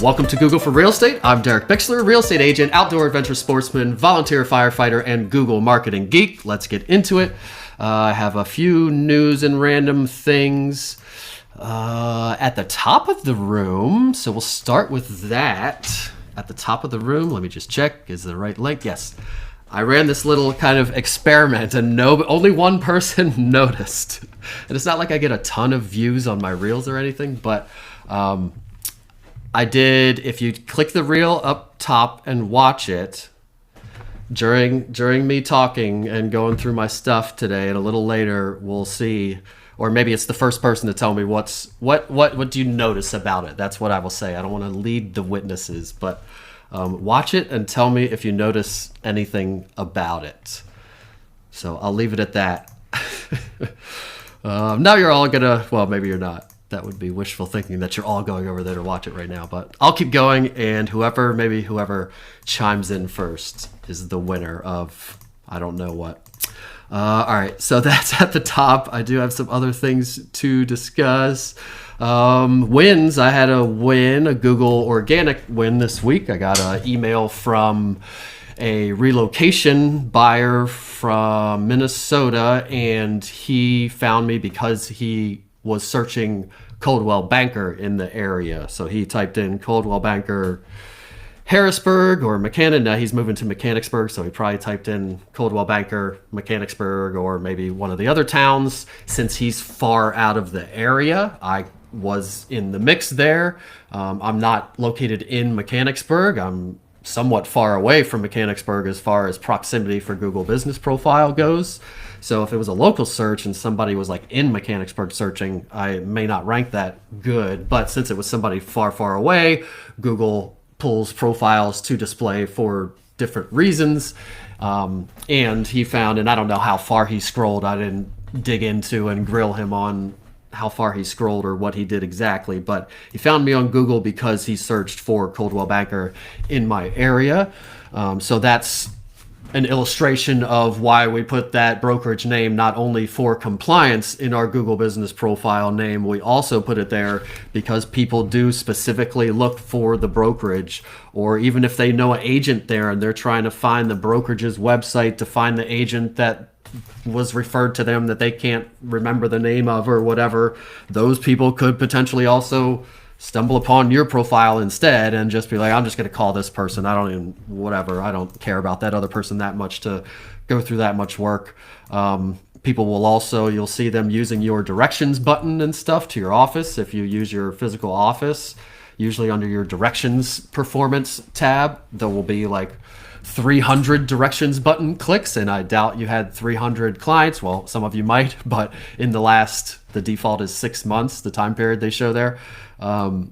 Welcome to Google for Real Estate. I'm Derek Bixler, real estate agent, outdoor adventure sportsman, volunteer firefighter, and Google marketing geek. Let's get into it. I have a few news and random things at the top of the room. So we'll start with that. At the top of the room, let me just check. Is the right link? Yes. I ran this little kind of experiment and only one person noticed. And it's not like I get a ton of views on my reels or anything, but I did, if you click the reel up top and watch it during me talking and going through my stuff today, and a little later we'll see, or maybe it's the first person to tell me what do you notice about it. That's what I will say. I don't want to lead the witnesses, but watch it and tell me if you notice anything about it. So I'll leave it at that. Now you're all gonna, well, maybe you're not. That would be wishful thinking that you're all going over there to watch it right now, but I'll keep going, and whoever chimes in first is the winner of I don't know what. All right, so that's at the top. I do have some other things to discuss. Wins. I had a Google organic win this week. I got an email from a relocation buyer from Minnesota, and he found me because he was searching Coldwell Banker in the area. So he typed in Coldwell Banker Harrisburg or Mechanicsburg. Now he's moving to Mechanicsburg, so he probably typed in Coldwell Banker Mechanicsburg or maybe one of the other towns. Since he's far out of the area, I was in the mix there. I'm not located in Mechanicsburg. I'm somewhat far away from Mechanicsburg as far as proximity for Google Business Profile goes. So if it was a local search and somebody was like in Mechanicsburg searching, I may not rank that good. But since it was somebody far, far away, Google pulls profiles to display for different reasons. And he found, and I don't know how far he scrolled. I didn't dig into and grill him on how far he scrolled or what he did exactly, but he found me on Google because he searched for Coldwell Banker in my area. So that's an illustration of why we put that brokerage name not only for compliance in our Google Business Profile name, we also put it there because people do specifically look for the brokerage, or even if they know an agent there and they're trying to find the brokerage's website to find the agent that was referred to them that they can't remember the name of or whatever, those people could potentially also stumble upon your profile instead and just be like, I'm just going to call this person. I don't care about that other person that much to go through that much work. People will also, you'll see them using your directions button and stuff to your office. If you use your physical office, usually under your directions performance tab, there will be like 300 directions button clicks, and I doubt you had 300 clients. Well, some of you might, but in the default is 6 months, the time period they show there.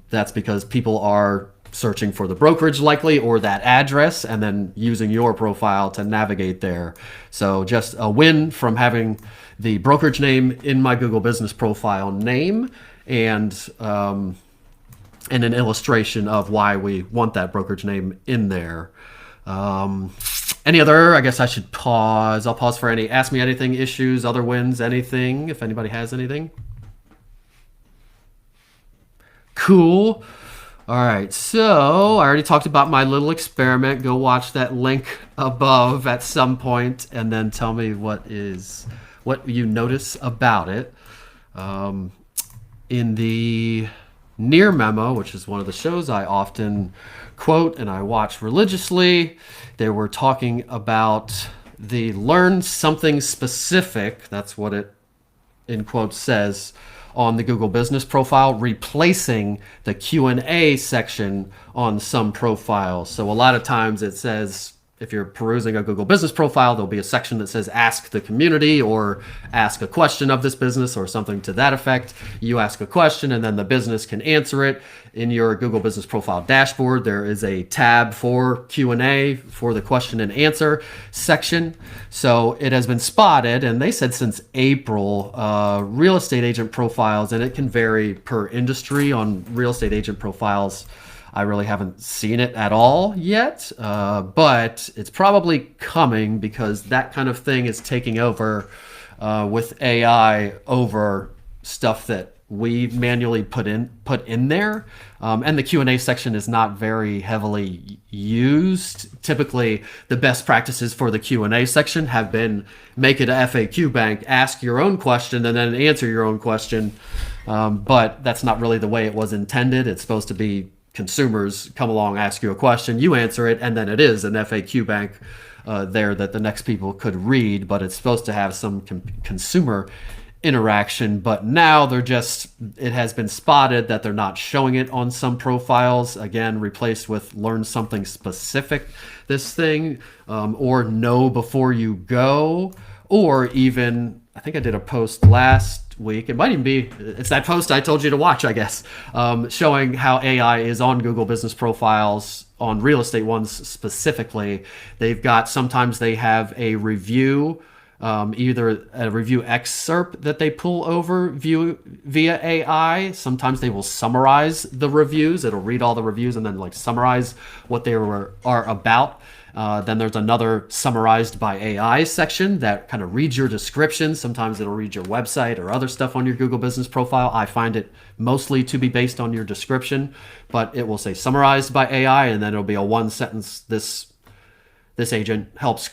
That's because people are searching for the brokerage likely or that address and then using your profile to navigate there. So just a win from having the brokerage name in my Google Business Profile name, and an illustration of why we want that brokerage name in there. Any other, I guess I should pause. I'll pause for any ask me anything issues, other wins, anything, if anybody has anything. Cool. All right, so I already talked about my little experiment. Go watch that link above at some point and then tell me what you notice about it. In the Near Memo, which is one of the shows I often quote and I watch religiously, they were talking about the learn something specific, that's what it in quotes says, on the Google Business Profile, replacing the Q&A section on some profiles. So a lot of times it says, if you're perusing a Google Business Profile, there'll be a section that says ask the community or ask a question of this business or something to that effect. You ask a question and then the business can answer it. In your Google Business Profile dashboard, there is a tab for Q&A for the question and answer section. So it has been spotted, and they said since April, real estate agent profiles, and it can vary per industry on real estate agent profiles. I really haven't seen it at all yet, but it's probably coming because that kind of thing is taking over with AI over stuff that we manually put in there, and the Q&A section is not very heavily used. Typically, the best practices for the Q&A section have been make it a FAQ bank, ask your own question, and then answer your own question. But that's not really the way it was intended. It's supposed to be consumers come along, ask you a question, you answer it, and then it is an FAQ bank there that the next people could read. But it's supposed to have some consumer interaction. But now it has been spotted that they're not showing it on some profiles. Again, replaced with learn something specific, this thing, or know before you go, or even, I think I did a post last week. It might even be, it's that post I told you to watch, I guess, showing how AI is on Google business profiles, on real estate ones specifically. Sometimes they have a review, either a review excerpt that they pull over via AI. Sometimes they will summarize the reviews. It'll read all the reviews and then like summarize what they are about. Then there's another summarized by AI section that kind of reads your description. Sometimes it'll read your website or other stuff on your Google business profile. I find it mostly to be based on your description, but it will say summarized by AI, and then it'll be a one sentence. This agent helps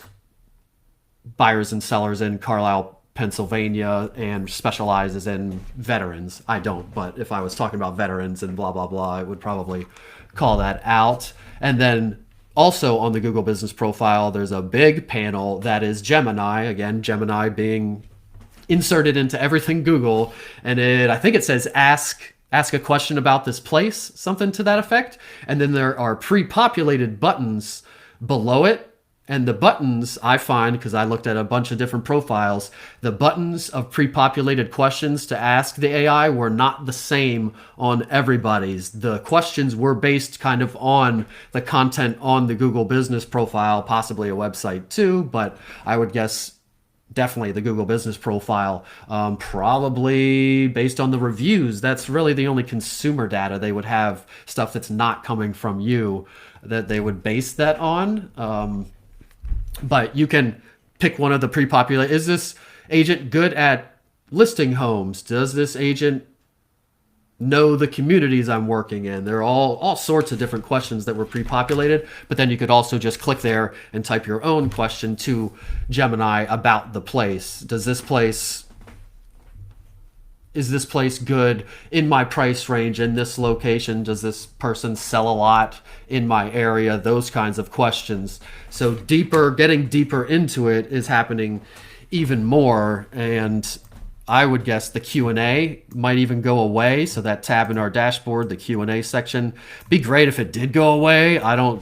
buyers and sellers in Carlisle, Pennsylvania, and specializes in veterans. I don't, but if I was talking about veterans and blah, blah, blah, I would probably call that out. And then also on the Google business profile, there's a big panel that is Gemini. Again, Gemini being inserted into everything Google. And I think it says ask a question about this place, something to that effect. And then there are pre-populated buttons below it. And the buttons, I find, because I looked at a bunch of different profiles, the buttons of pre-populated questions to ask the AI were not the same on everybody's. The questions were based kind of on the content on the Google business profile, possibly a website too, but I would guess definitely the Google business profile, probably based on the reviews. That's really the only consumer data they would have, stuff that's not coming from you, that they would base that on. But you can pick one of the pre-populated. Is this agent good at listing homes? Does this agent know the communities I'm working in? There are all sorts of different questions that were pre-populated, but then you could also just click there and type your own question to Gemini about the place. Is this place good in my price range in this location? Does this person sell a lot in my area? Those kinds of questions. So getting deeper into it is happening even more. And I would guess the Q&A might even go away. So that tab in our dashboard, the Q&A section, be great if it did go away. I don't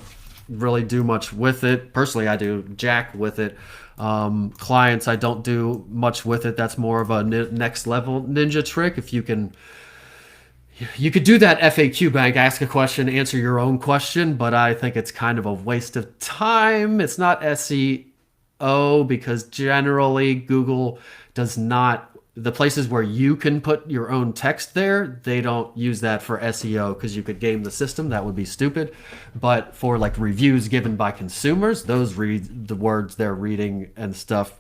really do much with it. Personally, I do jack with it. Clients, I don't do much with it. That's more of a next level ninja trick. If you could do that FAQ bank, ask a question, answer your own question, but I think it's kind of a waste of time. It's not SEO because generally Google does not, the places where you can put your own text there, they don't use that for SEO because you could game the system. That would be stupid. But for like reviews given by consumers, those read the words they're reading and stuff.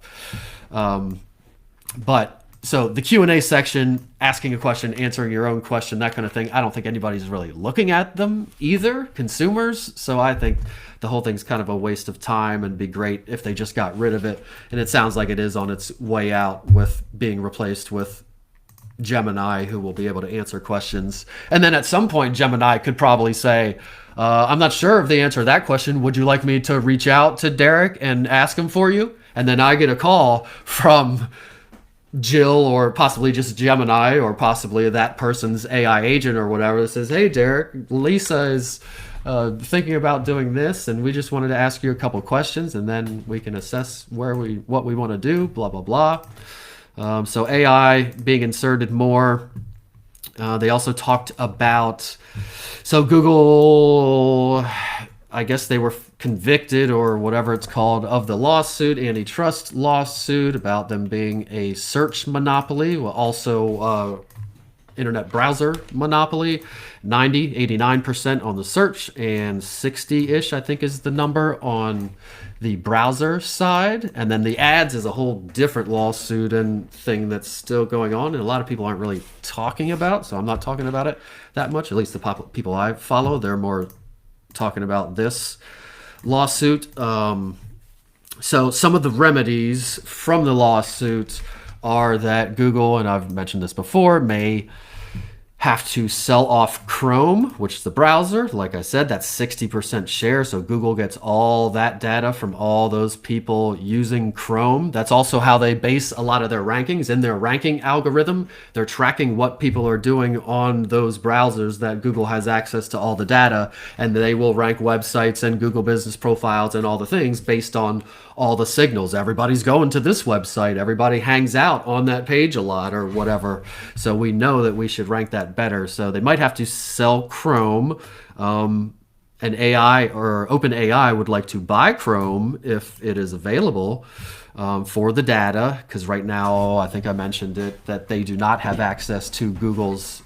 But so the Q&A section, asking a question, answering your own question, that kind of thing, I don't think anybody's really looking at them either, consumers. So I think the whole thing's kind of a waste of time, and be great if they just got rid of it. And it sounds like it is on its way out with being replaced with Gemini, who will be able to answer questions. And then at some point, Gemini could probably say, I'm not sure of the answer to that question. Would you like me to reach out to Derek and ask him for you? And then I get a call from Jill, or possibly just Gemini, or possibly that person's AI agent or whatever, that says, hey, Derek, Lisa is thinking about doing this, and we just wanted to ask you a couple questions, and then we can assess what we want to do, blah, blah, blah. So AI being inserted more. They also talked about, so Google, I guess they were convicted or whatever it's called of the lawsuit, antitrust lawsuit, about them being a search monopoly. Well, also internet browser monopoly. 89% on the search, and 60-ish, I think, is the number on the browser side. And then the ads is a whole different lawsuit and thing that's still going on, and a lot of people aren't really talking about, so I'm not talking about it that much. At least the people I follow, they're more talking about this lawsuit. So some of the remedies from the lawsuit are that Google, and I've mentioned this before, may have to sell off Chrome, which is the browser. Like I said, that's 60% share. So Google gets all that data from all those people using Chrome. That's also how they base a lot of their rankings. In their ranking algorithm, they're tracking what people are doing on those browsers that Google has access to all the data, and they will rank websites and Google business profiles and all the things based on all the signals. Everybody's going to this website. Everybody hangs out on that page a lot or whatever. So we know that we should rank that better. So they might have to sell Chrome. And AI or OpenAI would like to buy Chrome if it is available for the data. Because right now, I think I mentioned it, that they do not have access to Google's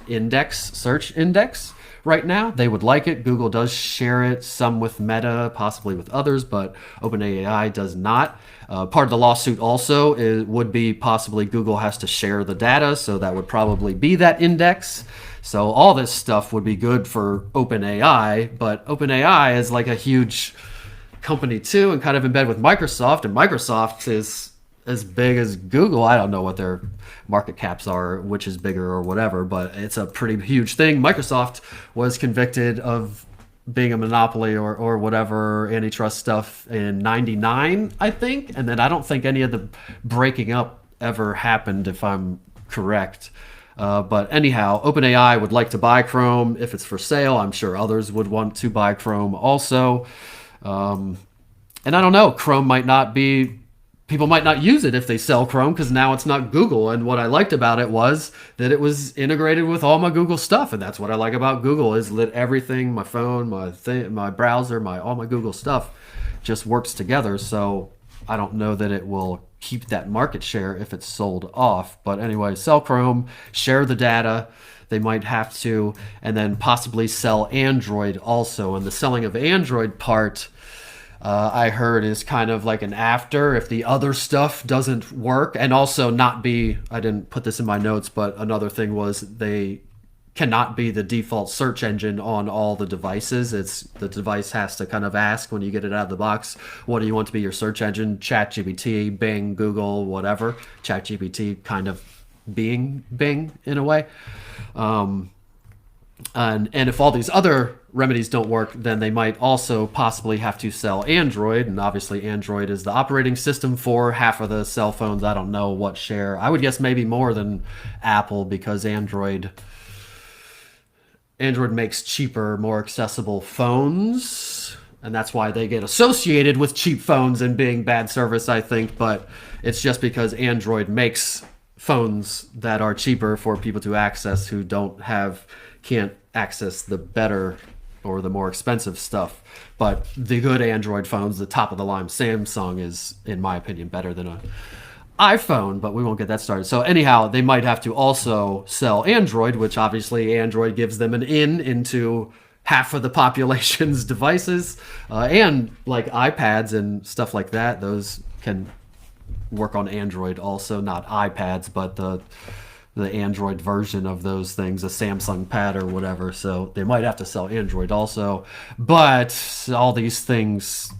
search index. Right now, they would like it. Google does share it, some with Meta, possibly with others, but OpenAI does not. Part of the lawsuit also would be possibly Google has to share the data, so that would probably be that index. So all this stuff would be good for OpenAI, but OpenAI is like a huge company too, and kind of in bed with Microsoft, and Microsoft is as big as Google. I don't know what their market caps are, which is bigger or whatever, but it's a pretty huge thing. Microsoft was convicted of being a monopoly or whatever antitrust stuff in 99, I think. And then I don't think any of the breaking up ever happened, if I'm correct. But anyhow, OpenAI would like to buy Chrome if it's for sale. I'm sure others would want to buy Chrome also. And I don't know, Chrome might not be, people might not use it if they sell Chrome, because now it's not Google. And what I liked about it was that it was integrated with all my Google stuff. And that's what I like about Google, is that everything, my phone, my browser, all my Google stuff just works together. So I don't know that it will keep that market share if it's sold off. But anyway, sell Chrome, share the data. They might have to, and then possibly sell Android also. And the selling of Android part, I heard, is kind of like an after if the other stuff doesn't work. And also not be, I didn't put this in my notes, but another thing was they cannot be the default search engine on all the devices. It's the device has to kind of ask when you get it out of the box, what do you want to be your search engine? ChatGPT, Bing, Google, whatever. ChatGPT kind of being Bing in a way. And if all these other remedies don't work, then they might also possibly have to sell Android. And obviously Android is the operating system for half of the cell phones. I don't know what share. I would guess maybe more than Apple, because Android makes cheaper, more accessible phones. And that's why they get associated with cheap phones and being bad service, I think. But it's just because Android makes phones that are cheaper for people to access who can't access the better or the more expensive stuff. But the good Android phones, the top of the line Samsung, is, in my opinion, better than an iPhone, but we won't get that started. So anyhow, they might have to also sell Android, which obviously Android gives them an into half of the population's devices, and like iPads and stuff like that. Those can work on Android also, not iPads, but the Android version of those things, a Samsung Pad or whatever. So they might have to sell Android also. But all these things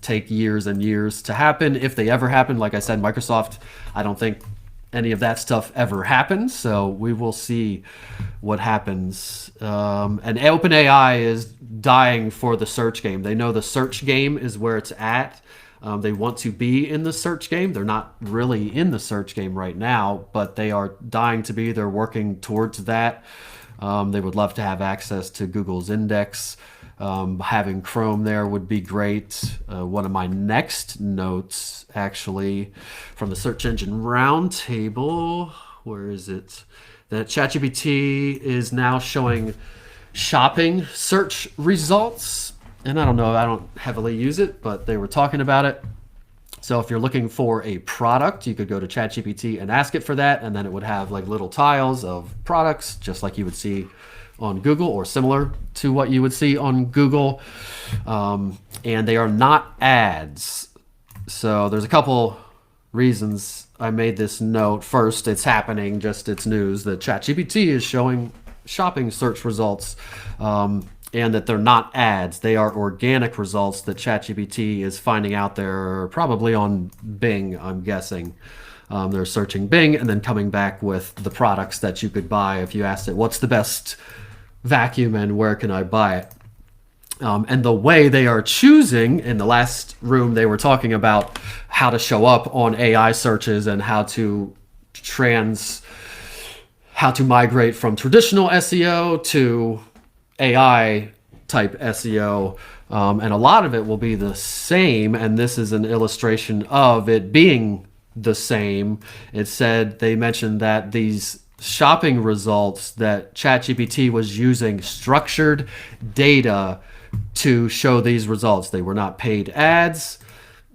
take years and years to happen, if they ever happen. Like I said, Microsoft, I don't think any of that stuff ever happens. So we will see what happens. And OpenAI is dying for the search game. They know the search game is where it's at. They want to be in the search game. They're not really in the search game right now, but they are dying to be. They're working towards that. They would love to have access to Google's index. Having Chrome there would be great. One of my next notes, actually, from the Search Engine Roundtable, where is it? That ChatGPT is now showing shopping search results. And I don't know, I don't heavily use it, but they were talking about it. So if you're looking for a product, you could go to ChatGPT and ask it for that, and then it would have like little tiles of products, just like you would see on Google or similar to what you would see on Google. And they are not ads. So there's a couple reasons I made this note. First, it's happening, just it's news that ChatGPT is showing shopping search results, and that they're not ads. They are organic results that ChatGPT is finding out there, probably on Bing, I'm guessing. They're searching Bing and then coming back with the products that you could buy if you asked it, what's the best vacuum and where can I buy it? And the way they are choosing, in the last room they were talking about how to show up on AI searches and how to migrate from traditional SEO to AI type SEO. And a lot of it will be the same. And this is an illustration of it being the same. They mentioned that these shopping results that ChatGPT was using structured data to show these results. They were not paid ads.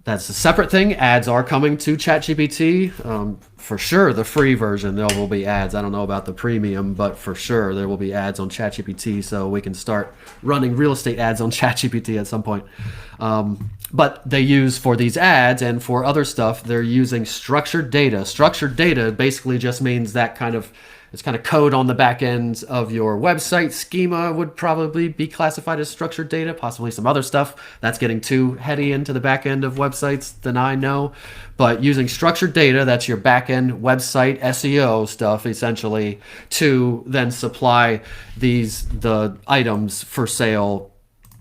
That's a separate thing. Ads are coming to ChatGPT. For sure, the free version, there will be ads. I don't know about the premium, but for sure, there will be ads on ChatGPT, so we can start running real estate ads on ChatGPT at some point. But they use, for these ads and for other stuff, they're using structured data. Structured data basically just means it's kind of code on the back end of your website. Schema would probably be classified as structured data, possibly some other stuff. That's getting too heady into the back end of websites than I know. But using structured data, that's your back end website SEO stuff, essentially, to then supply the items for sale,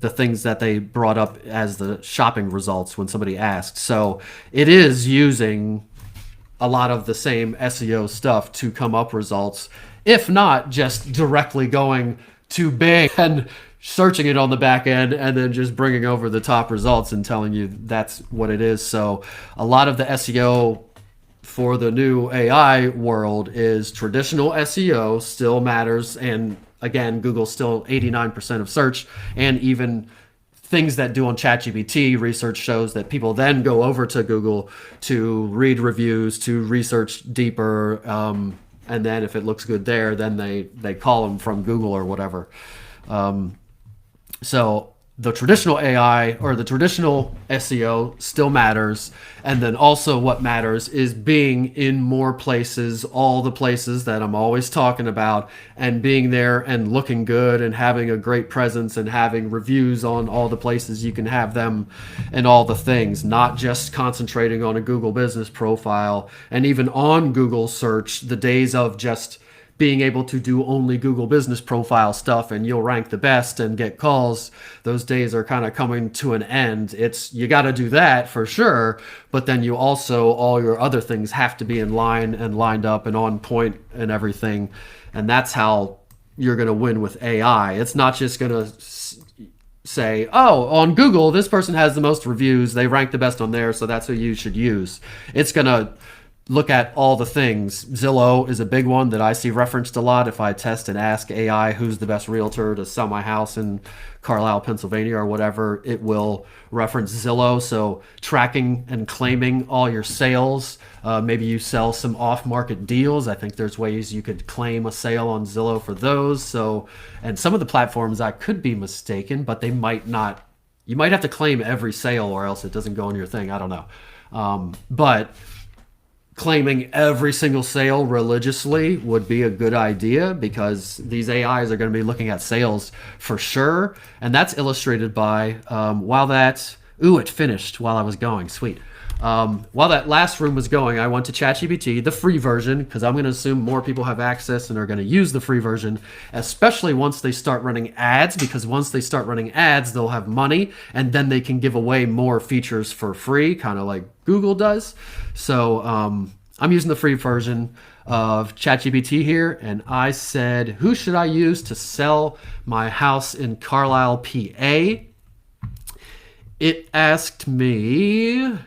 the things that they brought up as the shopping results when somebody asked. So it is using a lot of the same SEO stuff to come up results, if not just directly going to Bing and searching it on the back end and then just bringing over the top results and telling you that's what it is. So a lot of the SEO for the new AI world is traditional SEO still matters. And again, Google's still 89% of search, and even things that do on ChatGPT, research shows that people then go over to Google to read reviews, to research deeper, and then if it looks good there, then they call them from Google or whatever. So the traditional AI or the traditional SEO still matters. And then also what matters is being in more places, all the places that I'm always talking about, and being there and looking good and having a great presence and having reviews on all the places you can have them and all the things, not just concentrating on a Google business profile. And even on Google search, the days of just being able to do only Google business profile stuff and you'll rank the best and get calls, those days are kind of coming to an end. You got to do that for sure, but then you also, all your other things have to be in line and lined up and on point and everything. And that's how you're going to win with AI. It's not just going to say, oh, on Google, this person has the most reviews, they rank the best on there, so that's who you should use. It's going to look at all the things. Zillow is a big one that I see referenced a lot. If I test and ask AI who's the best realtor to sell my house in Carlisle, Pennsylvania or whatever, it will reference Zillow. So tracking and claiming all your sales. Maybe you sell some off-market deals. I think there's ways you could claim a sale on Zillow for those. So, and some of the platforms, I could be mistaken, but they might not. You might have to claim every sale or else it doesn't go on your thing. I don't know. But claiming every single sale religiously would be a good idea, because these AIs are going to be looking at sales for sure. And that's illustrated by it finished while I was going. Sweet. While that last room was going, I went to ChatGPT, the free version, because I'm going to assume more people have access and are going to use the free version, especially once they start running ads, because once they start running ads, they'll have money and then they can give away more features for free, kind of like Google does. So I'm using the free version of ChatGPT here, and I said, who should I use to sell my house in Carlisle, PA? It asked me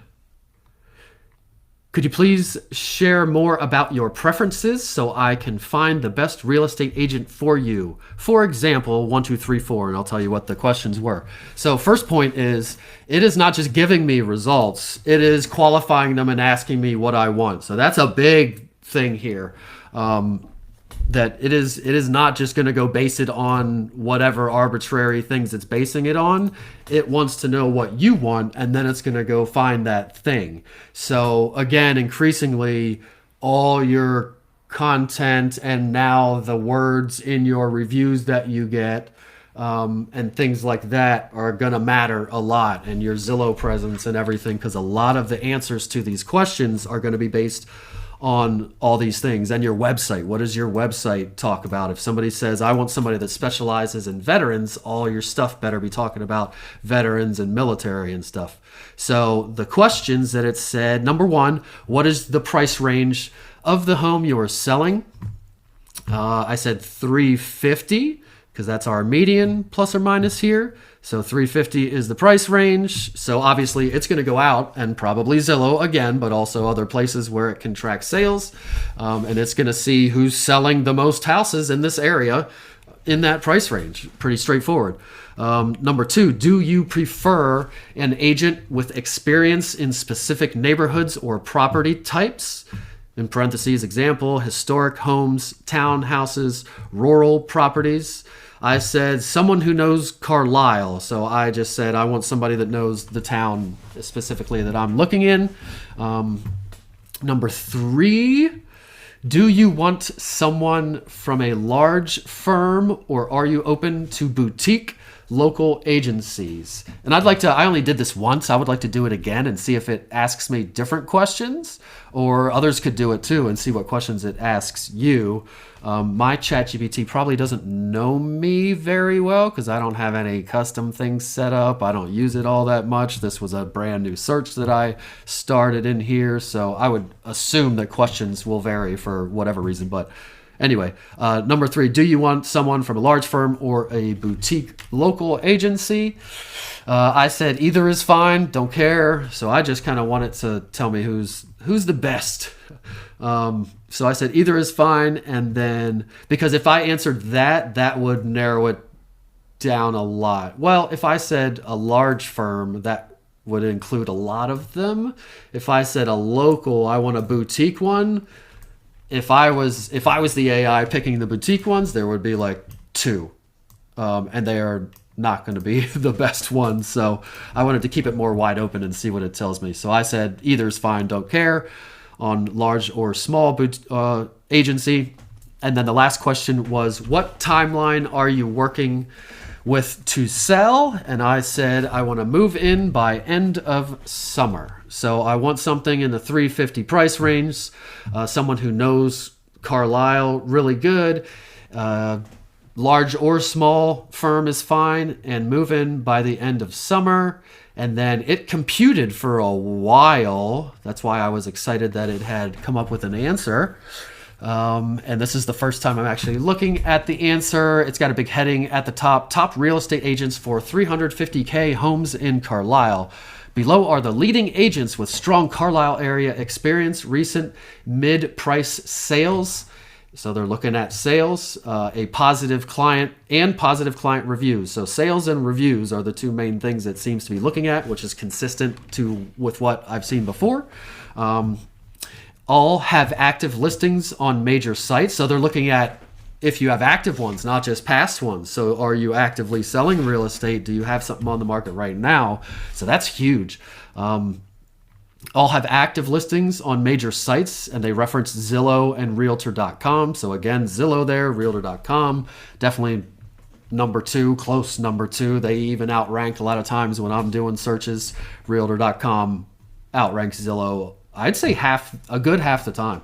Could you please share more about your preferences so I can find the best real estate agent for you? For example, 1, 2, 3, 4, and I'll tell you what the questions were. So first point is, it is not just giving me results, it is qualifying them and asking me what I want. So that's a big thing here. That it is not just going to go base it on whatever arbitrary things it's basing it on. It wants to know what you want, and then it's going to go find that thing. So again, increasingly, all your content and now the words in your reviews that you get and things like that are going to matter a lot, and your Zillow presence and everything, because a lot of the answers to these questions are going to be based on all these things. And your website, what does your website talk about? If somebody says, I want somebody that specializes in veterans, all your stuff better be talking about veterans and military and stuff. So the questions that it said, number 1, what is the price range of the home you are selling? I said 350 because that's our median plus or minus here. So 350 is the price range. So obviously it's going to go out and probably Zillow again, but also other places where it can track sales. And it's going to see who's selling the most houses in this area in that price range. Pretty straightforward. Number 2, do you prefer an agent with experience in specific neighborhoods or property types? In parentheses, example, historic homes, townhouses, rural properties. I said someone who knows Carlisle. So I just said I want somebody that knows the town specifically that I'm looking in. Number 3, do you want someone from a large firm or are you open to boutique local agencies? And I only did this once. I would like to do it again and see if it asks me different questions, or others could do it too and see what questions it asks you. My ChatGPT probably doesn't know me very well because I don't have any custom things set up. I don't use it all that much. This was a brand new search that I started in here. So I would assume that questions will vary for whatever reason. But anyway, number 3, do you want someone from a large firm or a boutique local agency? I said either is fine, don't care. So I just kind of wanted to tell me who's the best. So I said either is fine, and then because if I answered that would narrow it down a lot. Well, if I said a large firm, that would include a lot of them. If I said a local, I want a boutique one. If I was the AI picking the boutique ones, there would be like 2, and they are not going to be the best ones. So I wanted to keep it more wide open and see what it tells me. So I said either is fine, don't care, on large or small agency. And then the last question was, what timeline are you working with to sell? And I said I want to move in by end of summer. So I want something in the 350 price range, someone who knows Carlisle really good. Large or small firm is fine, and move in by the end of summer. And then it computed for a while. That's why I was excited that it had come up with an answer. And this is the first time I'm actually looking at the answer. It's got a big heading at the top real estate agents for 350K homes in Carlisle. Below are the leading agents with strong Carlisle area experience, recent mid-price sales. So they're looking at sales, a positive client, and positive client reviews. So sales and reviews are the 2 main things it seems to be looking at, which is consistent with what I've seen before. All have active listings on major sites. So they're looking at if you have active ones, not just past ones. So are you actively selling real estate? Do you have something on the market right now? So that's huge. All have active listings on major sites, and they reference Zillow and Realtor.com. So again, Zillow there, Realtor.com, definitely number 2, close number 2. They even outrank a lot of times when I'm doing searches. Realtor.com outranks Zillow, I'd say a good half the time.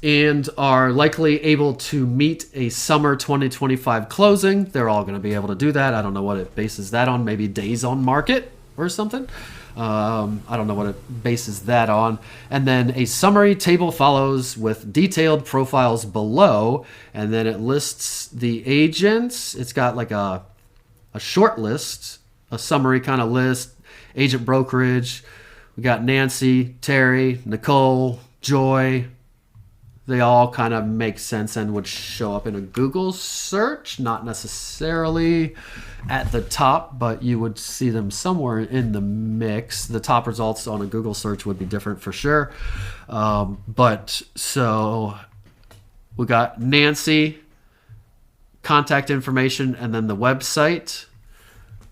And are likely able to meet a summer 2025 closing. They're all going to be able to do that. I don't know what it bases that on, maybe days on market or something. I don't know what it bases that on. And then a summary table follows with detailed profiles below, and then it lists the agents. It's got like a short list, a summary kind of list, agent brokerage. We got Nancy, Terry, Nicole, Joy. They all kind of make sense and would show up in a Google search, not necessarily at the top, but you would see them somewhere in the mix. The top results on a Google search would be different for sure. But so we got Nancy, contact information, and then the website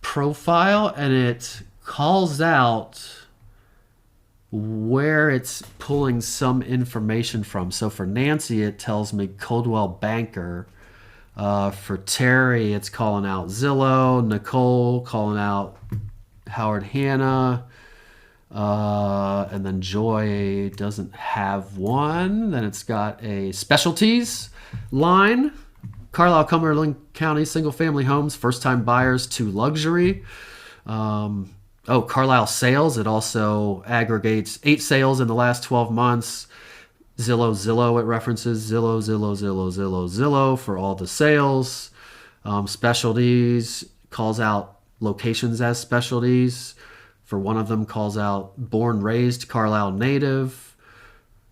profile, and it calls out where it's pulling some information from. So for Nancy, it tells me Coldwell Banker. For Terry, it's calling out Zillow. Nicole calling out Howard Hanna. And then Joy doesn't have one. Then it's got a specialties line. Carlisle, Cumberland County, single family homes, first time buyers to luxury. Carlisle sales. It also aggregates 8 sales in the last 12 months. Zillow, it references Zillow for all the sales. Specialties, calls out locations as specialties. For one of them, calls out born, raised, Carlisle native.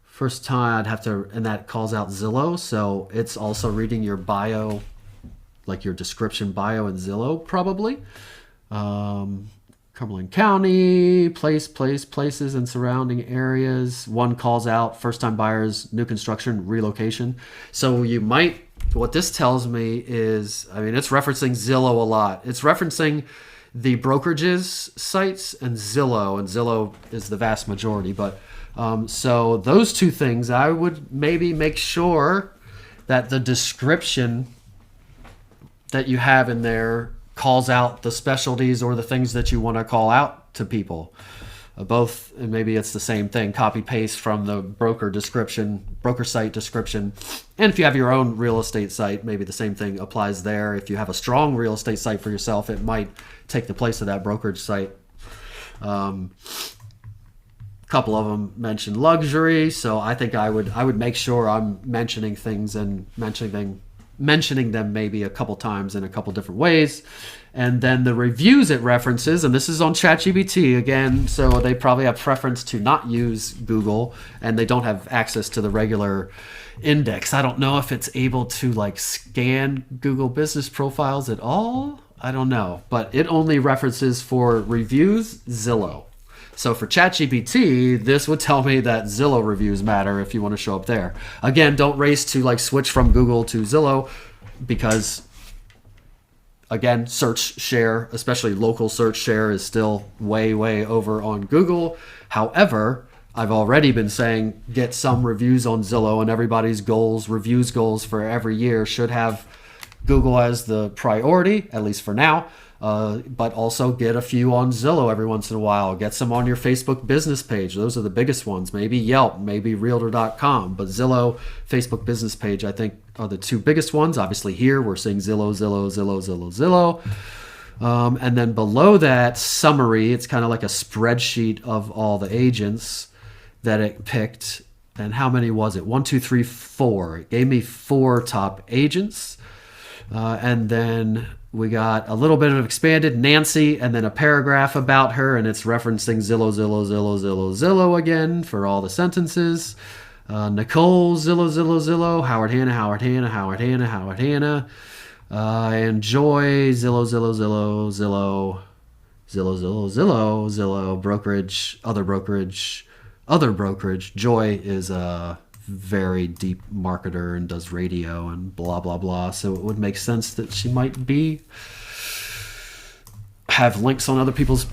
First time I'd have to, and that calls out Zillow. So it's also reading your bio, like your description bio in Zillow probably. Cumberland County, places and surrounding areas. One calls out first-time buyers, new construction, relocation. So you might, what this tells me is, it's referencing Zillow a lot. It's referencing the brokerages sites and Zillow is the vast majority. But so those two things, I would maybe make sure that the description that you have in there calls out the specialties or the things that you want to call out to people. Both, and maybe it's the same thing, copy paste from the broker site description. And if you have your own real estate site, maybe the same thing applies there. If you have a strong real estate site for yourself, it might take the place of that brokerage site. Couple of them mention luxury, so I think I would make sure I'm mentioning things and mentioning them maybe a couple times in a couple different ways. And then the reviews it references, and this is on ChatGPT again, so they probably have preference to not use Google, and they don't have access to the regular index. I don't know if it's able to scan Google business profiles at all. I don't know, but it only references for reviews Zillow. So for ChatGPT, this would tell me that Zillow reviews matter if you want to show up there. Again, don't race to switch from Google to Zillow, because again, search share, especially local search share, is still way over on Google. However, I've already been saying get some reviews on Zillow, and everybody's reviews goals for every year should have Google as the priority, at least for now. But also get a few on Zillow every once in a while. Get some on your Facebook business page. Those are the biggest ones. Maybe Yelp, maybe Realtor.com. But Zillow, Facebook business page, I think are the two biggest ones. Obviously here we're seeing Zillow. And then below that, summary. It's kind of like a spreadsheet of all the agents that it picked. And how many was it? 1, 2, 3, 4. It gave me 4 top agents. And then we got a little bit of expanded Nancy, and then a paragraph about her, and it's referencing Zillow again for all the sentences. Nicole, Zillow, Howard Hanna, and Joy, Zillow, brokerage, other brokerage. Joy is a very deep marketer and does radio and blah blah blah, so it would make sense that she might have links on other people's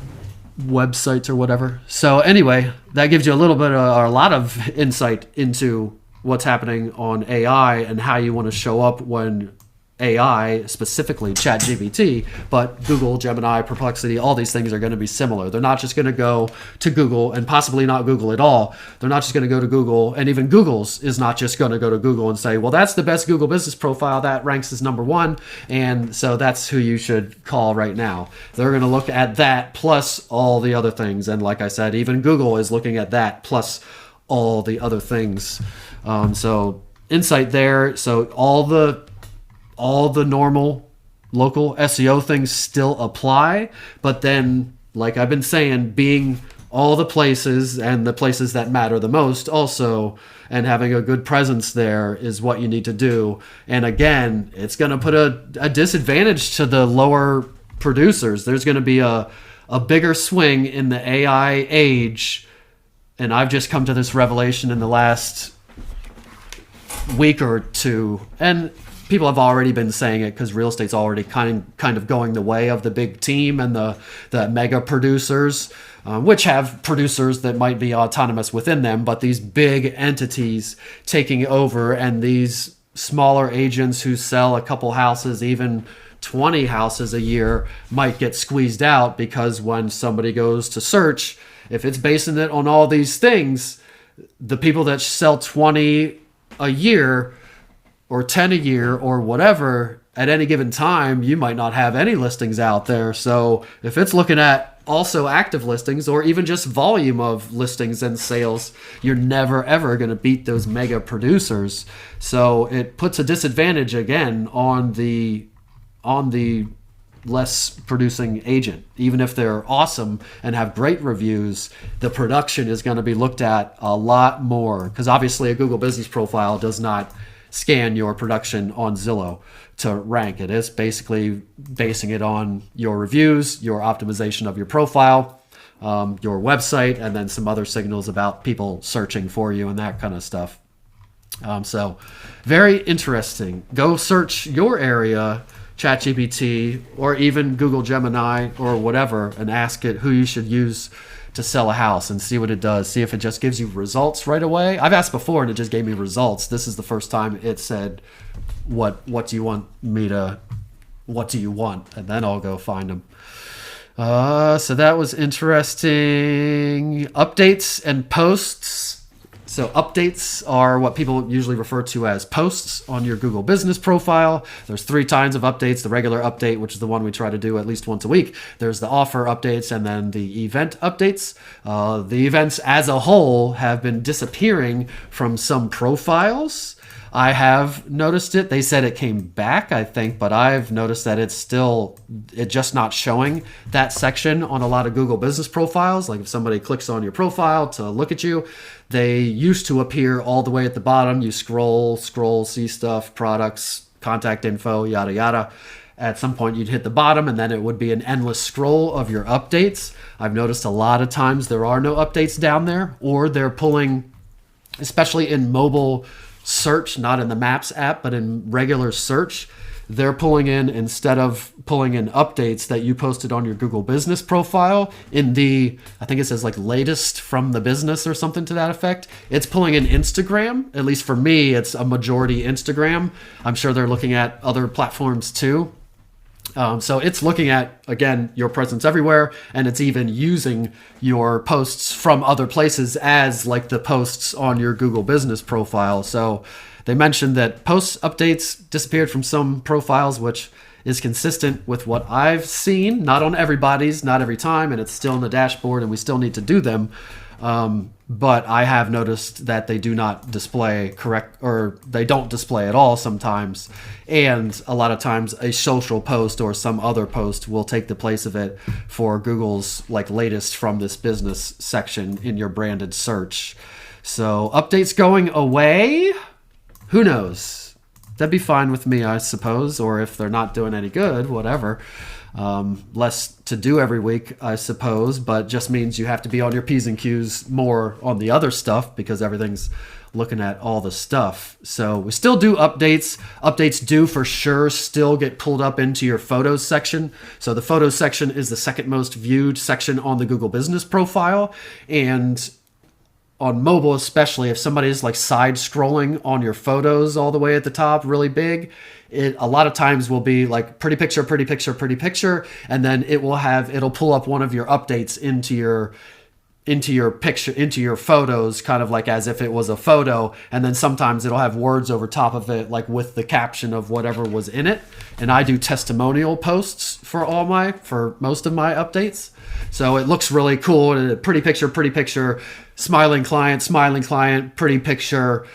websites or whatever. So anyway, that gives you a little bit or a lot of insight into what's happening on AI and how you want to show up when AI, specifically ChatGPT, but Google, Gemini, Perplexity, all these things are going to be similar. They're not just going to go to Google, and possibly not Google at all. They're not just going to go to Google, and even Google's is not just going to go to Google and say, well, that's the best Google business profile, that ranks as number 1, and so that's who you should call right now. They're going to look at that plus all the other things, and like I said, even Google is looking at that plus all the other things. So insight there. So all the normal local SEO things still apply, but then, like I've been saying, being all the places and the places that matter the most also, and having a good presence there is what you need to do. And again, it's going to put a disadvantage to the lower producers. There's going to be a bigger swing in the AI age, and I've just come to this revelation in the last week or two, and people have already been saying it because real estate's already kind of going the way of the big team and the mega producers, which have producers that might be autonomous within them, but these big entities taking over, and these smaller agents who sell a couple houses, even 20 houses a year, might get squeezed out because when somebody goes to search, if it's basing it on all these things, the people that sell 20 a year or 10 a year or whatever, at any given time, you might not have any listings out there. So if it's looking at also active listings or even just volume of listings and sales, you're never ever going to beat those mega producers. So it puts a disadvantage again on the less producing agent. Even if they're awesome and have great reviews, the production is going to be looked at a lot more, because obviously a Google business profile does not scan your production on Zillow to rank it. It's basically basing it on your reviews, your optimization of your profile, your website, and then some other signals about people searching for you and that kind of stuff. So very interesting. Go search your area, ChatGPT, or even Google Gemini or whatever, and ask it who you should use to sell a house and see what it does. See if it just gives you results right away. I've asked before and it just gave me results. This is the first time it said, what do you want? And then I'll go find them. So that was interesting. Updates and posts. So updates are what people usually refer to as posts on your Google business profile. There's 3 kinds of updates: the regular update, which is the one we try to do at least once a week. There's the offer updates, and then the event updates. The events as a whole have been disappearing from some profiles. I have noticed it. They said it came back, I think, but I've noticed that it's just not showing that section on a lot of Google business profiles. Like if somebody clicks on your profile to look at you, they used to appear all the way at the bottom. You scroll, see stuff, products, contact info, yada, yada. At some point you'd hit the bottom and then it would be an endless scroll of your updates. I've noticed a lot of times there are no updates down there, or they're pulling, especially in mobile search, not in the Maps app, but in regular search, they're pulling in, instead of pulling in updates that you posted on your Google business profile in the, I think it says like latest from the business or something to that effect, it's pulling in Instagram. At least for me, it's a majority Instagram. I'm sure they're looking at other platforms too. So it's looking at, again, your presence everywhere, and it's even using your posts from other places as like the posts on your Google business profile. So they mentioned that post updates disappeared from some profiles, which is consistent with what I've seen, not on everybody's, not every time, and it's still in the dashboard and we still need to do them. But I have noticed that they do not display correct, or they don't display at all sometimes. And a lot of times a social post or some other post will take the place of it for Google's like latest from this business section in your branded search. So updates going away, who knows? That'd be fine with me, I suppose. Or if they're not doing any good, whatever. Less to do every week, I suppose, but just means you have to be on your P's and Q's more on the other stuff because everything's looking at all the stuff. So we still do updates. Updates do for sure still get pulled up into your photos section. So the photos section is the second most viewed section on the Google business profile. And on mobile, especially if somebody's like side scrolling on your photos all the way at the top really big, it a lot of times will be like pretty picture, pretty picture, pretty picture, and then it'll pull up one of your updates into your picture, into your photos, kind of like as if it was a photo, and then sometimes it'll have words over top of it, like with the caption of whatever was in it. And I do testimonial posts for most of my updates. So it looks really cool. Pretty picture, smiling client, pretty picture,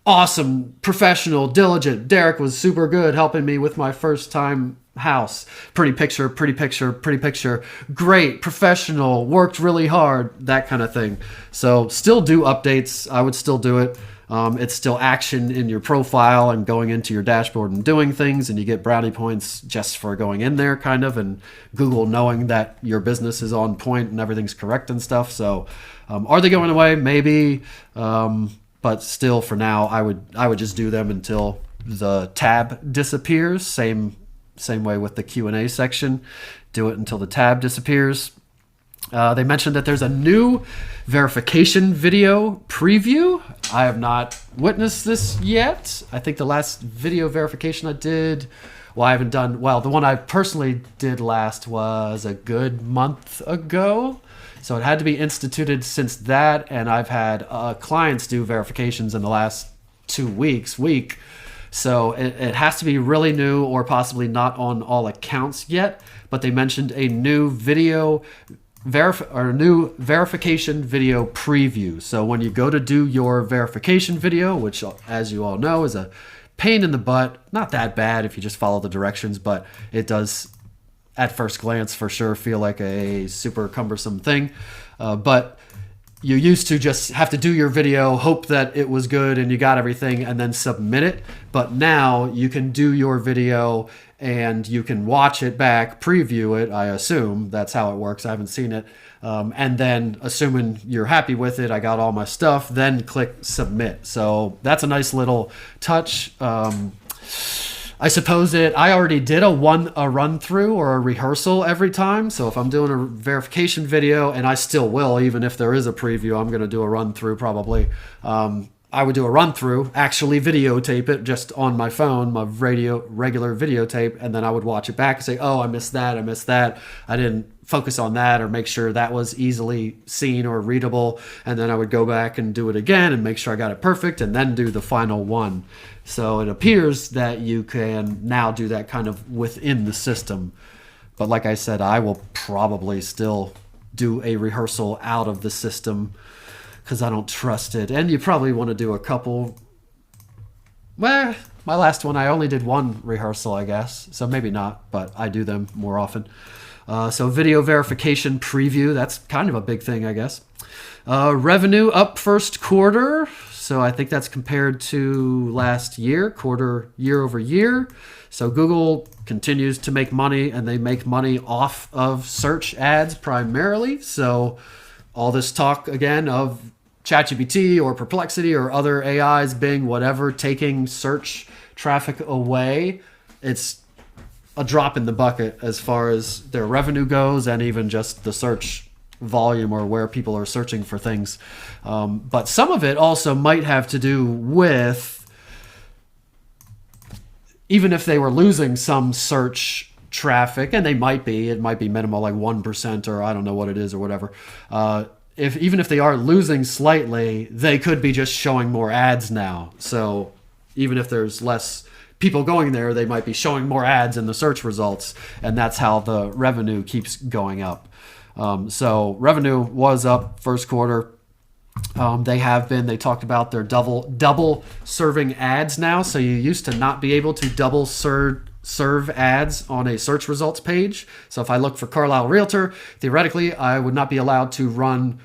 awesome, professional, diligent. Derek was super good helping me with my first time house, pretty picture, pretty picture, pretty picture, great, professional, worked really hard, that kind of thing. So still do updates. I would still do it. It's still action in your profile and going into your dashboard and doing things, and you get brownie points just for going in there, kind of, and Google knowing that your business is on point and everything's correct and stuff. So are they going away? Maybe, but still for now, I would just do them until the tab disappears. Same way with the Q&A section. Do it until the tab disappears. They mentioned that there's a new verification video preview. I have not witnessed this yet. I think the last video verification I did, I haven't done, the one I personally did last was a good month ago. So it had to be instituted since that, and I've had clients do verifications in the last 2 weeks. So it has to be really new or possibly not on all accounts yet. But they mentioned a new new verification video preview. So when you go to do your verification video, which as you all know is a pain in the butt, not that bad if you just follow the directions, but it does at first glance for sure feel like a super cumbersome thing. But you used to just have to do your video, hope that it was good and you got everything, and then submit it. But now you can do your video and you can watch it back, preview it, I assume. That's how it works. I haven't seen it. And then, assuming you're happy with it, I got all my stuff, then click submit. So that's a nice little touch. I suppose I already did a run through or a rehearsal every time. So if I'm doing a verification video, and I still will, even if there is a preview, I'm going to do a run through probably. I would do a run through, actually videotape it just on my phone, my regular videotape, and then I would watch it back and say, oh, I missed that. I didn't focus on that, or make sure that was easily seen or readable. And then I would go back and do it again and make sure I got it perfect, and then do the final one. So it appears that you can now do that kind of within the system. But like I said, I will probably still do a rehearsal out of the system because I don't trust it. And you probably want to do a couple. Well, my last one, I only did one rehearsal, I guess. So maybe not, but I do them more often. So video verification preview, that's kind of a big thing, I guess. Revenue up first quarter. So I think that's compared to last year, year over year. So Google continues to make money, and they make money off of search ads primarily. So all this talk again of ChatGPT or Perplexity or other AIs, Bing, whatever, taking search traffic away, it's a drop in the bucket as far as their revenue goes, and even just the search volume or where people are searching for things. But some of it also might have to do with, even if they were losing some search traffic, and it might be minimal, like 1%, or I don't know what it is or whatever. Even if they are losing slightly, they could be just showing more ads now. So even if there's less people going there, they might be showing more ads in the search results, and that's how the revenue keeps going up. So revenue was up first quarter. They talked about their double serving ads now. So you used to not be able to double serve ads on a search results page. So if I look for Carlisle Realtor, theoretically, I would not be allowed to run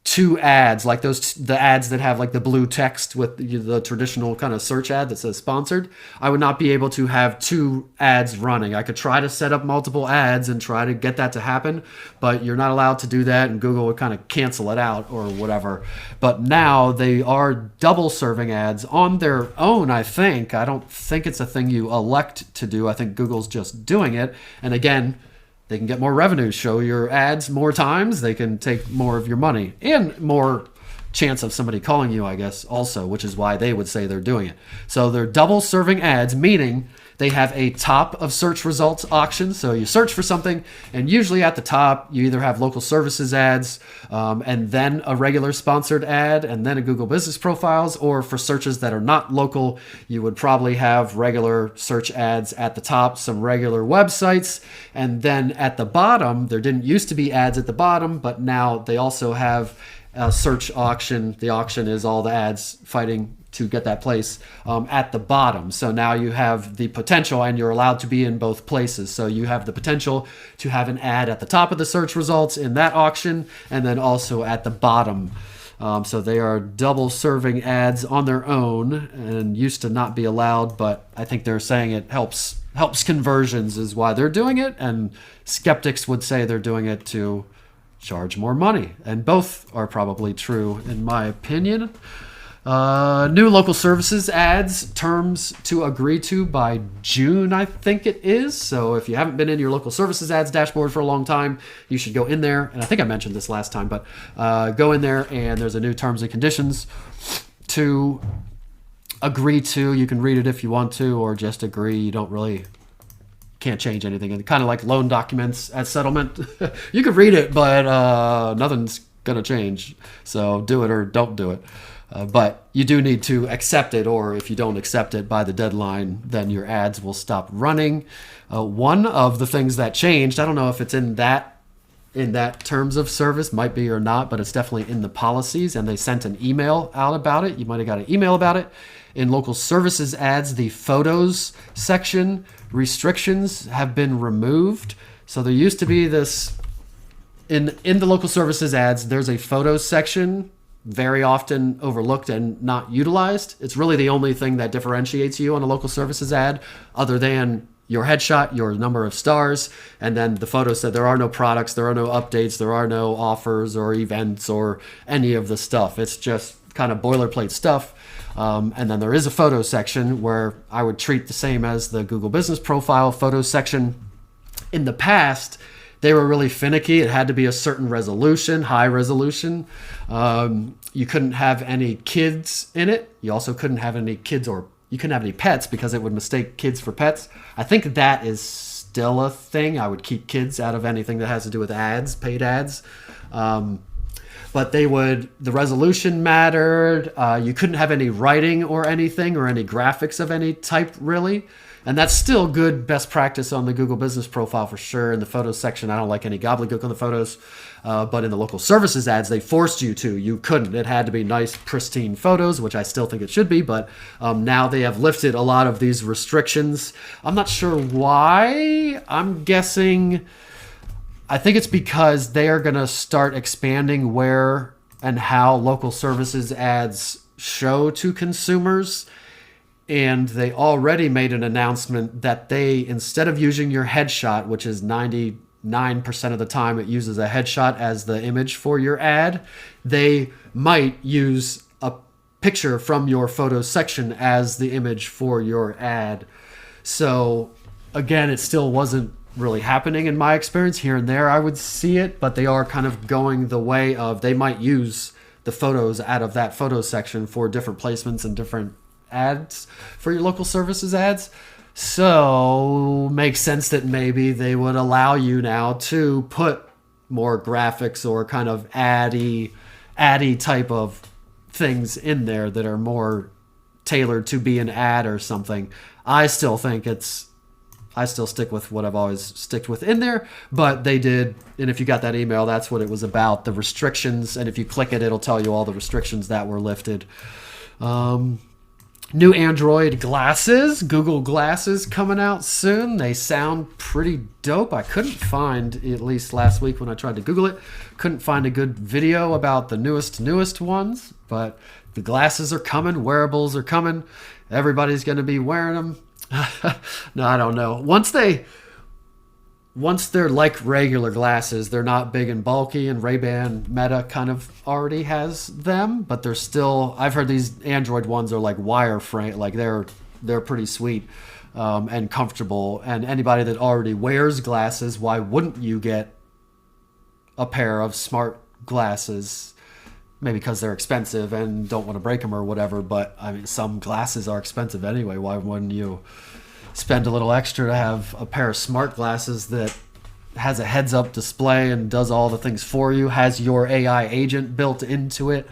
two ads, like the ads that have like the blue text with the traditional kind of search ad that says sponsored. I would not be able to have two ads running. I could try to set up multiple ads and try to get that to happen, but you're not allowed to do that, and Google would kind of cancel it out or whatever. But now they are double serving ads on their own, I think. I don't think it's a thing you elect to do. I think Google's just doing it. And again, they can get more revenue, show your ads more times. They can take more of your money and more chance of somebody calling you, I guess, also, which is why they would say they're doing it. So they're double serving ads, meaning they have a top of search results auction. So you search for something, and usually at the top, you either have local services ads, and then a regular sponsored ad, and then a Google Business Profiles, or for searches that are not local, you would probably have regular search ads at the top, some regular websites, and then at the bottom, there didn't used to be ads at the bottom, but now they also have search auction. The auction is all the ads fighting to get that place at the bottom. So now you have the potential, and you're allowed to be in both places. So you have the potential to have an ad at the top of the search results in that auction, and then also at the bottom. So they are double serving ads on their own, and used to not be allowed, but I think they're saying it helps conversions is why they're doing it, and skeptics would say they're doing it to charge more money, and both are probably true in my opinion. New local services ads terms to agree to by June, I think it is. So if you haven't been in your local services ads dashboard for a long time, you should go in there. And I think I mentioned this last time, but go in there and there's a new terms and conditions to agree to. You can read it if you want to, or just agree. You can't change anything. And kind of like loan documents at settlement. You could read it, but nothing's going to change. So do it or don't do it. But you do need to accept it, or if you don't accept it by the deadline, then your ads will stop running. One of the things that changed, I don't know if it's in that terms of service, might be or not, but it's definitely in the policies, and they sent an email out about it. You might have got an email about it. In local services ads, the photos section restrictions have been removed. So there used to be this, in the local services ads, there's a photos section, very often overlooked and not utilized. It's really the only thing that differentiates you on a local services ad, other than your headshot, your number of stars, and then the photo said there are no products, there are no updates, there are no offers or events or any of the stuff. It's just kind of boilerplate stuff. And then there is a photo section where I would treat the same as the Google Business Profile photo section. In the past, they were really finicky. It had to be a certain resolution, high resolution. You couldn't have any kids in it. You also couldn't have any kids, or you couldn't have any pets, because it would mistake kids for pets. I think that is still a thing. I would keep kids out of anything that has to do with ads, paid ads. But the resolution mattered. You couldn't have any writing or anything, or any graphics of any type, really. And that's still good best practice on the Google Business Profile for sure. In the photos section, I don't like any gobbledygook on the photos. But in the local services ads, they forced you to. You couldn't. It had to be nice, pristine photos, which I still think it should be. But now they have lifted a lot of these restrictions. I'm not sure why. I'm guessing, I think it's because they are going to start expanding where and how local services ads show to consumers. And they already made an announcement that they, instead of using your headshot, which is 99% of the time it uses a headshot as the image for your ad, they might use a picture from your photo section as the image for your ad. So again, it still wasn't really happening in my experience. Here and there I would see it, but they are kind of going the way of, they might use the photos out of that photo section for different placements and different ads for your local services ads. So makes sense that maybe they would allow you now to put more graphics or kind of addy type of things in there that are more tailored to be an ad or something. I still stick with what I've always sticked with in there, but they did. And if you got that email, that's what it was about, the restrictions. And if you click it, it'll tell you all the restrictions that were lifted. New Android glasses, Google Glasses, coming out soon. They sound pretty dope. I couldn't find, at least last week when I tried to Google it, couldn't find a good video about the newest ones. But the glasses are coming. Wearables are coming. Everybody's going to be wearing them. No, I don't know. Once they're like regular glasses, they're not big and bulky, and Ray-Ban Meta kind of already has them, but they're still, I've heard these Android ones are like wireframe, like they're pretty sweet and comfortable. And anybody that already wears glasses, why wouldn't you get a pair of smart glasses? Maybe because they're expensive and don't want to break them or whatever, but I mean, some glasses are expensive anyway. Why wouldn't you spend a little extra to have a pair of smart glasses that has a heads-up display and does all the things for you, has your AI agent built into it,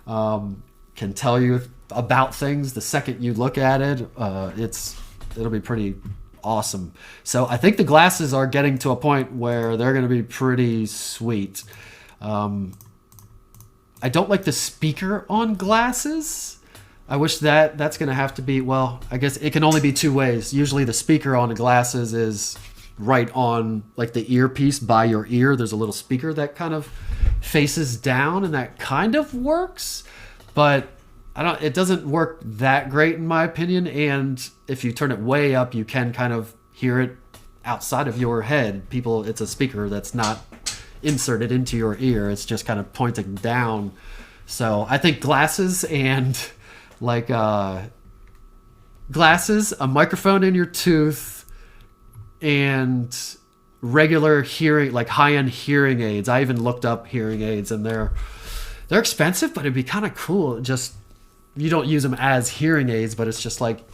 can tell you about things the second you look at it. It'll be pretty awesome. So I think the glasses are getting to a point where they're going to be pretty sweet. I don't like the speaker on glasses. I wish that's going to have to be, well, I guess it can only be two ways. Usually the speaker on the glasses is right on like the earpiece by your ear. There's a little speaker that kind of faces down, and that kind of works, but it doesn't work that great in my opinion. And if you turn it way up, you can kind of hear it outside of your head. It's a speaker that's not inserted into your ear. It's just kind of pointing down. So I think glasses and like glasses, a microphone in your tooth, and regular hearing, like high-end hearing aids. I even looked up hearing aids, and they're expensive, but it'd be kind of cool. Just you don't use them as hearing aids, but it's just like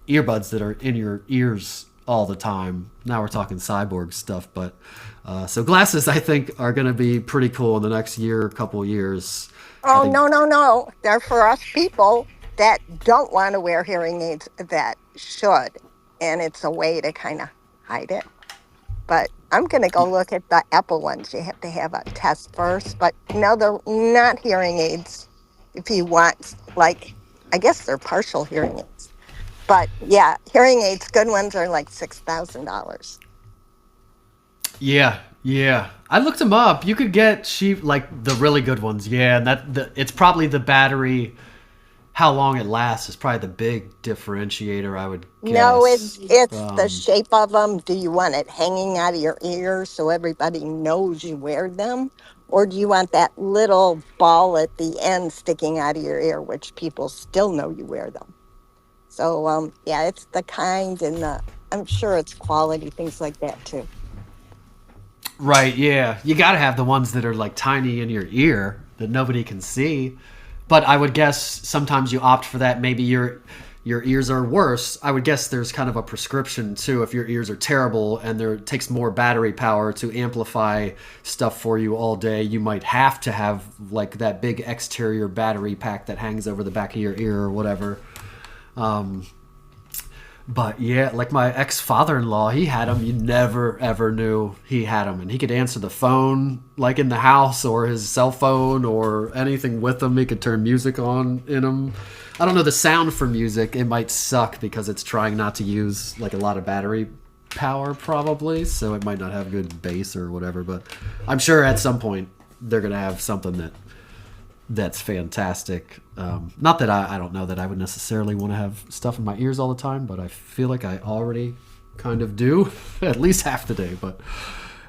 earbuds that are in your ears all the time. Now we're talking cyborg stuff, but so glasses I think are going to be pretty cool in the next couple years. Oh, no. They're for us people that don't want to wear hearing aids that should. And it's a way to kind of hide it. But I'm going to go look at the Apple ones. You have to have a test first. But no, they're not hearing aids. If you want, like, I guess they're partial hearing aids. But yeah, hearing aids, good ones are like $6,000. Yeah. I looked them up. You could get cheap, like the really good ones. Yeah, and it's probably the battery. How long it lasts is probably the big differentiator, I would guess. No, it's the shape of them. Do you want it hanging out of your ear so everybody knows you wear them? Or do you want that little ball at the end sticking out of your ear, which people still know you wear them? So, yeah, it's the kind, and I'm sure it's quality, things like that too. Right, yeah. You got to have the ones that are like tiny in your ear that nobody can see. But I would guess sometimes you opt for that. Maybe your ears are worse. I would guess there's kind of a prescription too. If your ears are terrible and it takes more battery power to amplify stuff for you all day, you might have to have like that big exterior battery pack that hangs over the back of your ear or whatever. But yeah, like my ex-father-in-law, he had them. You never, ever knew he had them. And he could answer the phone, like in the house, or his cell phone, or anything with them. He could turn music on in them. I don't know the sound for music. It might suck because it's trying not to use like a lot of battery power, probably. So it might not have good bass or whatever. But I'm sure at some point they're going to have something that's fantastic. Not that I don't know that I would necessarily want to have stuff in my ears all the time, but I feel like I already kind of do, at least half the day. But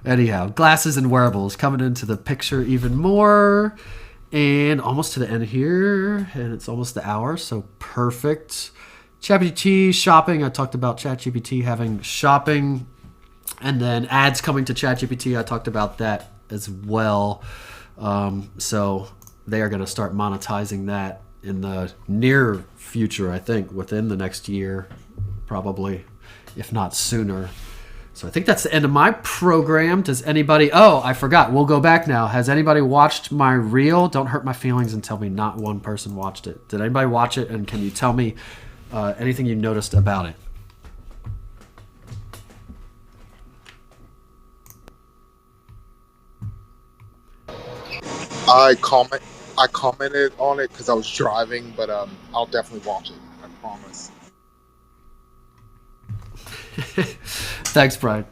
anyhow, glasses and wearables coming into the picture even more, and almost to the end here, and it's almost the hour, so perfect. ChatGPT shopping. I talked about ChatGPT having shopping, and then ads coming to ChatGPT. I talked about that as well. So they are going to start monetizing that in the near future, I think, within the next year, probably, if not sooner. So I think that's the end of my program. Does anybody... Oh, I forgot. We'll go back now. Has anybody watched my reel? Don't hurt my feelings and tell me not one person watched it. Did anybody watch it? And can you tell me anything you noticed about it? I commented on it because I was driving, but I'll definitely watch it. I promise. Thanks, Brian.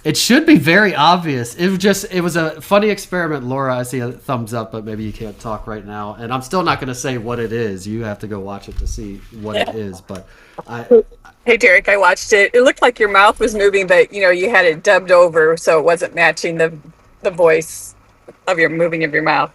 It should be very obvious. It was a funny experiment. Laura, I see a thumbs up, but maybe you can't talk right now. And I'm still not going to say what it is. You have to go watch it to see what it is. But Hey, Derek, I watched it. It looked like your mouth was moving, but you had it dubbed over, so it wasn't matching the voice of your moving of your mouth.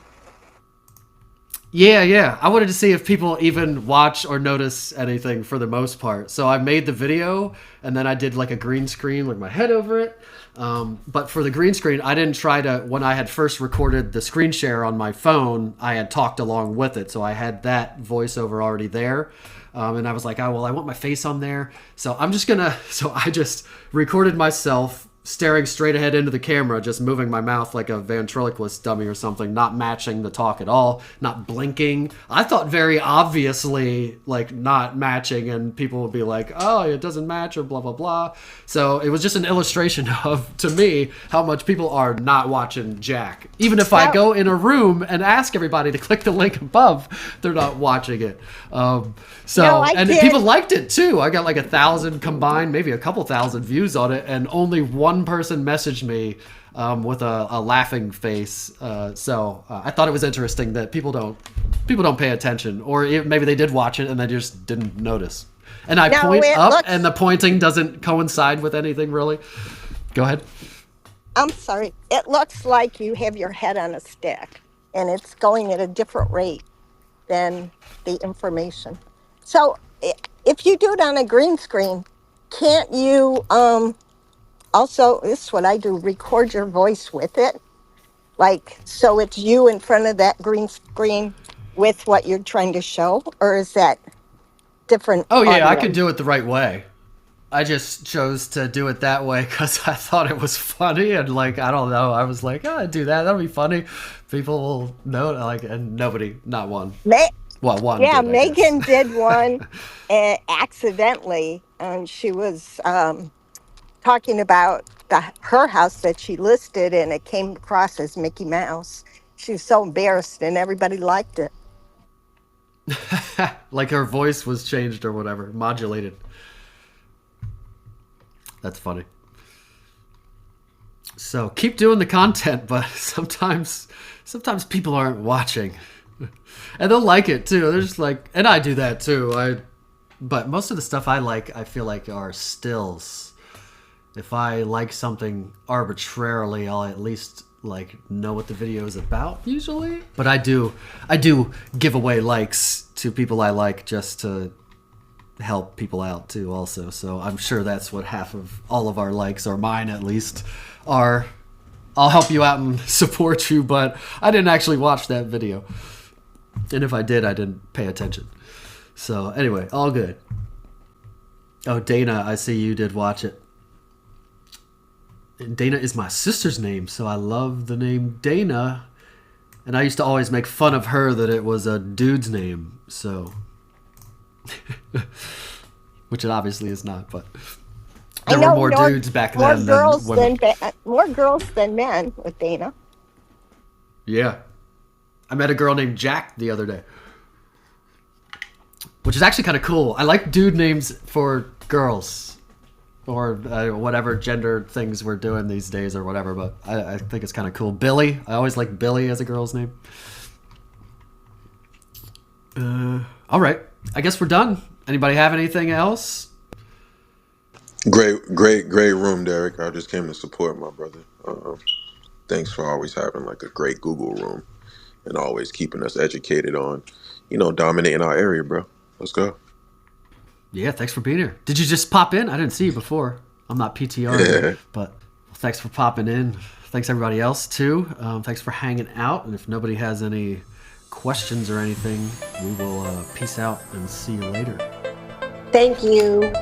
Yeah. I wanted to see if people even watch or notice anything for the most part. So I made the video, and then I did like a green screen with my head over it. But for the green screen, I didn't try to... When I had first recorded the screen share on my phone, I had talked along with it. So I had that voiceover already there. And I was like, oh, well, I want my face on there. So I'm just going to... So I just recorded myself staring straight ahead into the camera, just moving my mouth like a ventriloquist dummy or something, not matching the talk at all, not blinking. I thought very obviously like not matching, and people would be like, oh, it doesn't match or blah, blah, blah. So it was just an illustration of, to me, how much people are not watching Jack. Even if I go in a room and ask everybody to click the link above, they're not watching it. People liked it too. I got like 1,000 combined, maybe a couple thousand views on it, and only one person messaged me with a laughing face. So I thought it was interesting that people don't pay attention, or maybe they did watch it and they just didn't notice. And I point up, and the pointing doesn't coincide with anything really. Go ahead. I'm sorry. It looks like you have your head on a stick, and it's going at a different rate than the information. So if you do it on a green screen, can't you also, this is what I do, record your voice with it? Like, so it's you in front of that green screen with what you're trying to show? Or is that different? Oh, yeah, audio? I could do it the right way. I just chose to do it that way because I thought it was funny, and like, I don't know, I was like, I'd do that. That'll be funny. People will know, like, and nobody, not one. One. Yeah, did, Megan did one accidentally, and she was talking about her house that she listed, and it came across as Mickey Mouse. She was so embarrassed, and everybody liked it. Like her voice was changed or whatever, modulated. That's funny. So keep doing the content, but sometimes people aren't watching. And they'll like it too. They're just like, and I do that too. But most of the stuff I like, I feel like are stills. If I like something arbitrarily, I'll at least like know what the video is about usually. But I do give away likes to people I like just to help people out too also. So I'm sure that's what half of all of our likes, or mine at least, are. I'll help you out and support you, but I didn't actually watch that video. And if I did, I didn't pay attention. So anyway, all good. Oh, Dana, I see you did watch it. And Dana is my sister's name, so I love the name Dana. And I used to always make fun of her that it was a dude's name, so... Which it obviously is not, but... There were more dudes back then than women. More girls than men with Dana. Yeah. I met a girl named Jack the other day. Which is actually kind of cool. I like dude names for girls. Or whatever gender things we're doing these days or whatever. But I think it's kind of cool. Billy. I always like Billy as a girl's name. All right. I guess we're done. Anybody have anything else? Great room, Derek. I just came to support my brother. Thanks for always having like a great Google room and always keeping us educated on, dominating our area, bro. Let's go. Yeah, thanks for being here. Did you just pop in? I didn't see you before. I'm not PTR, but thanks for popping in. Thanks everybody else too. Thanks for hanging out. And if nobody has any questions or anything, we will peace out and see you later. Thank you.